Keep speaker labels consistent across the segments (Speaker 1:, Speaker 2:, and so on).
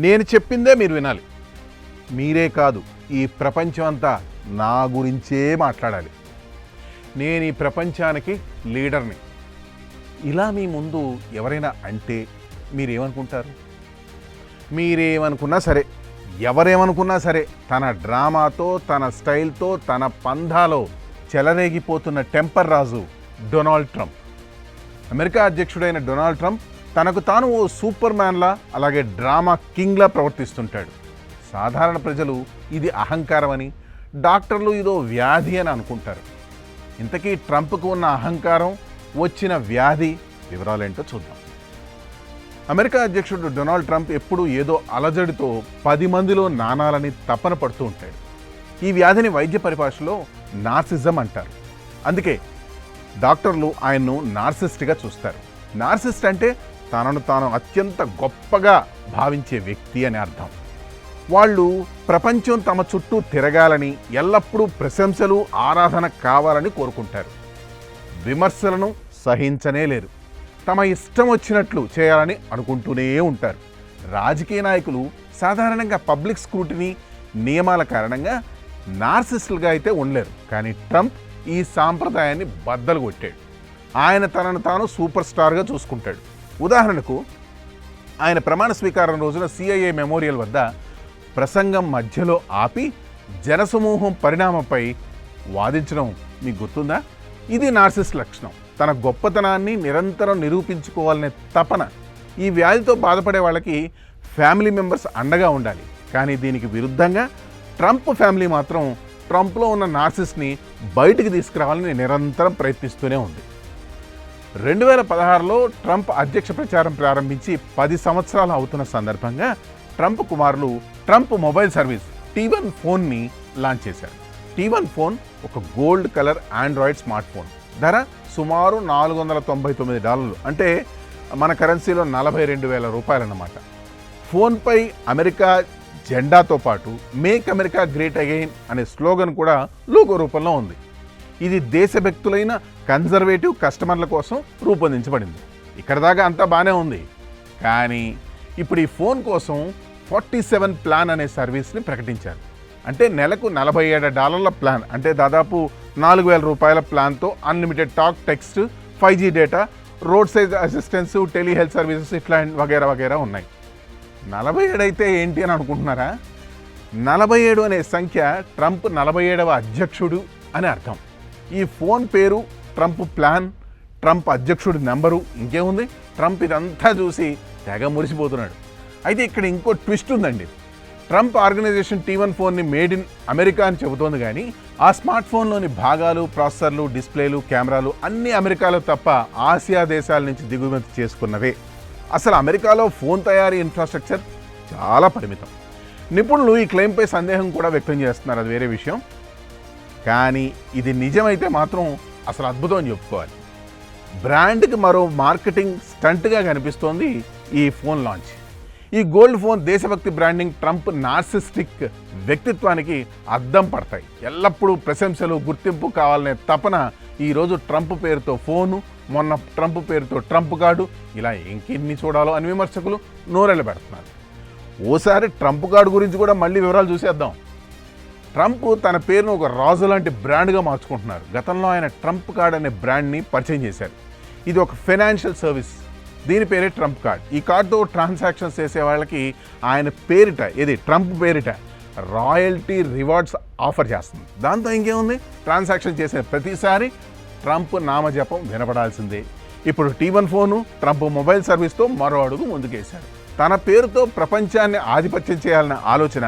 Speaker 1: నేను చెప్పిందే మీరు వినాలి. మీరే కాదు, ఈ ప్రపంచం అంతా నా గురించే మాట్లాడాలి. నేను ఈ ప్రపంచానికి లీడర్ని. ఇలా మీ ముందు ఎవరైనా అంటే మీరేమనుకుంటారు? మీరేమనుకున్నా సరే, ఎవరేమనుకున్నా సరే, తన డ్రామాతో, తన స్టైల్తో, తన పంధాలో చెలరేగిపోతున్న టెంపర్ రాజు డొనాల్డ్ ట్రంప్. అమెరికా అధ్యక్షుడైన డొనాల్డ్ ట్రంప్ తనకు తాను ఓ సూపర్ మ్యాన్లా, అలాగే డ్రామా కింగ్లా ప్రవర్తిస్తుంటాడు. సాధారణ ప్రజలు ఇది అహంకారం అని, డాక్టర్లు ఇదో వ్యాధి అని అనుకుంటారు. ఇంతకీ ట్రంప్కు ఉన్న అహంకారం, వచ్చిన వ్యాధి వివరాలేంటో చూద్దాం. అమెరికా అధ్యక్షుడు డొనాల్డ్ ట్రంప్ ఎప్పుడూ ఏదో అలజడితో 10 మందిలో నానాలని తపన పడుతూ ఉంటాడు. ఈ వ్యాధిని వైద్య పరిభాషలో నార్సిజం అంటారు. అందుకే డాక్టర్లు ఆయన్ను నార్సిస్ట్గా చూస్తారు. నార్సిస్ట్ అంటే తనను తాను అత్యంత గొప్పగా భావించే వ్యక్తి అని అర్థం. వాళ్ళు ప్రపంచం తమ చుట్టూ తిరగాలని, ఎల్లప్పుడూ ప్రశంసలు, ఆరాధన కావాలని కోరుకుంటారు. విమర్శలను సహించనే లేరు. తమ ఇష్టం వచ్చినట్లు చేయాలని అనుకుంటూనే ఉంటారు. రాజకీయ నాయకులు సాధారణంగా పబ్లిక్ స్క్రూటినీ, నియమాల కారణంగా నార్సిస్టులుగా అయితే ఉండలేరు. కానీ ట్రంప్ ఈ సాంప్రదాయాన్ని బద్దలు కొట్టాడు. ఆయన తనను తాను సూపర్ స్టార్గా చూసుకుంటాడు. ఉదాహరణకు, ఆయన ప్రమాణ స్వీకారం రోజున CIA మెమోరియల్ వద్ద ప్రసంగం మధ్యలో ఆపి జనసమూహం పరిణామంపై వాదించడం మీకు గుర్తుందా? ఇది నార్సిస్ట్ లక్షణం. తన గొప్పతనాన్ని నిరంతరం నిరూపించుకోవాలనే తపన. ఈ వ్యాధితో బాధపడే వాళ్ళకి ఫ్యామిలీ మెంబర్స్ అండగా ఉండాలి. కానీ దీనికి విరుద్ధంగా ట్రంప్ ఫ్యామిలీ మాత్రం ట్రంప్లో ఉన్న నార్సిస్ట్ని బయటికి తీసుకురావాలని నిరంతరం ప్రయత్నిస్తూనే ఉంది. 2016లో ట్రంప్ అధ్యక్ష ప్రచారం ప్రారంభించి 10 సంవత్సరాలు అవుతున్న సందర్భంగా ట్రంప్ కుమారులు ట్రంప్ మొబైల్ సర్వీస్ T1 ఫోన్ని లాంచ్ చేశారు. T1 ఫోన్ ఒక gold colour Android smart phone. ధర సుమారు $499, అంటే మన కరెన్సీలో 42,000 రూపాయలన్నమాట. ఫోన్పై అమెరికా జెండాతో పాటు మేక్ అమెరికా గ్రేట్ అగైన్ అనే స్లోగన్ కూడా లోగో రూపంలో ఉంది. ఇది దేశభక్తులైన కన్జర్వేటివ్ కస్టమర్ల కోసం రూపొందించబడింది. ఇక్కడ దాకా అంతా బాగానే ఉంది. కానీ ఇప్పుడు ఈ ఫోన్ కోసం 47 ప్లాన్ అనే సర్వీస్ని ప్రకటించారు. అంటే నెలకు $47 ప్లాన్, అంటే దాదాపు 4,000 రూపాయల ప్లాన్తో unlimited talk, text, 5G data, road size assistance, telehealth services ఇట్లా వగేరా వగేరా ఉన్నాయి. 47 అయితే ఏంటి అని అనుకుంటున్నారా? 47 అనే సంఖ్య ట్రంప్ 47వ అధ్యక్షుడు అని అర్థం. ఈ ఫోన్ పేరు, ట్రంప్ ప్లాన్, ట్రంప్ అధ్యక్షుడి నెంబరు, ఇంకేముంది? ట్రంప్ ఇదంతా చూసి తెగ మురిసిపోతున్నాడు. అయితే ఇక్కడ ఇంకో ట్విస్ట్ ఉందండి. ట్రంప్ ఆర్గనైజేషన్ T1 ఫోన్ని మేడ్ ఇన్ అమెరికా అని చెబుతోంది, కానీ ఆ స్మార్ట్ ఫోన్లోని భాగాలు, ప్రాసెసర్లు, డిస్ప్లేలు, కెమెరాలు అన్నీ అమెరికాలో తప్ప ఆసియా దేశాల నుంచి దిగుమతి చేసుకున్నవే. అసలు అమెరికాలో ఫోన్ తయారీ ఇన్ఫ్రాస్ట్రక్చర్ చాలా పరిమితం. నిపుణులు ఈ క్లెయిమ్పై సందేహం కూడా వ్యక్తం చేస్తున్నారు, అది వేరే విషయం. కానీ ఇది నిజమైతే మాత్రం అసలు అద్భుతం అని చెప్పుకోవాలి. బ్రాండ్కి మరో మార్కెటింగ్ స్టంట్గా కనిపిస్తోంది ఈ ఫోన్ లాంచ్. ఈ గోల్డ్ ఫోన్ దేశభక్తి బ్రాండింగ్, ట్రంప్ నార్సిస్టిక్ వ్యక్తిత్వానికి అద్దం పడతాయి. ఎల్లప్పుడూ ప్రశంసలు, గుర్తింపు కావాలనే తపన ఈరోజు ట్రంప్ పేరుతో ఫోను, మొన్న ట్రంప్ పేరుతో ట్రంప్ కార్డు, ఇలా ఇంకెన్ని చూడాలో అని విమర్శకులు నోరెళ్ళ పెడుతున్నారు. ఓసారి ట్రంప్ కార్డు గురించి కూడా మళ్ళీ వివరాలు చూసేద్దాం. ట్రంప్ తన పేరును ఒక రాజు లాంటి బ్రాండ్గా మార్చుకుంటున్నారు. గతంలో ఆయన ట్రంప్ కార్డ్ అనే బ్రాండ్ని పరిచయం చేశారు. ఇది ఒక ఫైనాన్షియల్ సర్వీస్, దీని పేరే ట్రంప్ కార్డ్. ఈ కార్డుతో ట్రాన్సాక్షన్స్ చేసే వాళ్ళకి ఆయన పేరిట, ఇది ట్రంప్ పేరిట రాయల్టీ రివార్డ్స్ ఆఫర్ చేస్తుంది. దాంతో ఇంకేముంది, ట్రాన్సాక్షన్ చేసిన ప్రతిసారి ట్రంప్ నామజపం వినపడాల్సిందే. ఇప్పుడు T1 ఫోను, ట్రంప్ మొబైల్ సర్వీస్తో మరో అడుగు ముందుకేశాడు. తన పేరుతో ప్రపంచాన్ని ఆధిపత్యం చేయాలన్న ఆలోచన,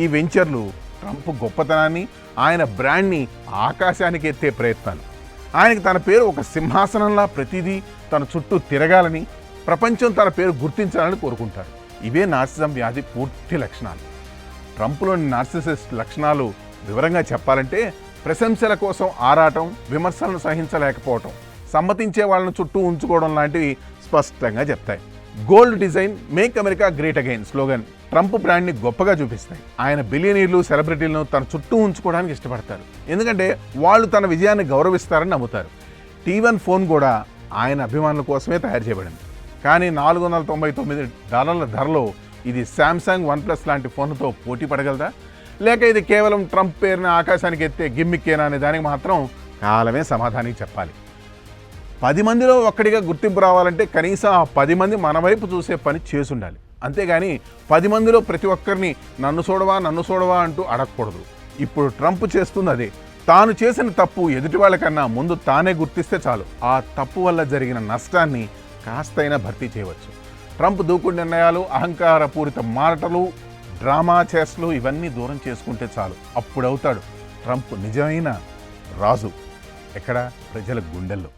Speaker 1: ఈ వెంచర్లు ట్రంప్ గొప్పతనాన్ని, ఆయన బ్రాండ్ని ఆకాశానికి ఎత్తే ప్రయత్నాలు. ఆయనకి తన పేరు ఒక సింహాసనంలా ప్రతిదీ తన చుట్టూ తిరగాలని, ప్రపంచం తన పేరు గుర్తించాలని కోరుకుంటారు. ఇవే నార్సిజం వ్యాధి పూర్తి లక్షణాలు. ట్రంప్లోని నార్సిసిస్ట్ లక్షణాలు వివరంగా చెప్పాలంటే, ప్రశంసల కోసం ఆరాటం, విమర్శలను సహించలేకపోవటం, సమ్మతించే వాళ్ళను చుట్టూ ఉంచుకోవడం లాంటివి స్పష్టంగా చెప్తాయి. Gold design, make America great again slogan Trump బ్రాండ్ని గొప్పగా చూపిస్తాయి. ఆయన బిలియనీర్లు, సెలబ్రిటీలను తన చుట్టూ ఉంచుకోవడానికి ఇష్టపడతారు. ఎందుకంటే వాళ్ళు తన విజయాన్ని గౌరవిస్తారని నమ్ముతారు. T1 ఫోన్ కూడా ఆయన అభిమానుల కోసమే తయారు చేయబడింది. కానీ $499 ధరలో ఇది శాంసంగ్ వన్ప్లస్ లాంటి ఫోన్లతో పోటీ పడగలదా, లేక ఇది కేవలం ట్రంప్ పేరుని ఆకాశానికి ఎత్తే గిమ్మిక్కేనా అనే దానికి మాత్రం కాలమే సమాధానం చెప్పాలి. 10 మందిలో ఒక్కడిగా గుర్తింపు రావాలంటే కనీసం ఆ 10 మంది మన వైపు చూసే పని చేసుండాలి. అంతేగాని 10 మందిలో ప్రతి ఒక్కరిని నన్ను చూడవా అంటూ అడగకూడదు. ఇప్పుడు ట్రంప్ చేస్తుంది అదే. తాను చేసిన తప్పు ఎదుటి వాళ్ళకన్నా ముందు తానే గుర్తిస్తే చాలు ఆ తప్పు వల్ల జరిగిన నష్టాన్ని కాస్తైనా భర్తీ చేయవచ్చు. ట్రంప్ దూకుడు నిర్ణయాలు, అహంకారపూరిత మాటలు, డ్రామా చేష్టలు ఇవన్నీ దూరం చేసుకుంటే చాలు. అప్పుడవుతాడు ట్రంప్ నిజమైన రాజు. ఎక్కడ? ప్రజల గుండెల్లో.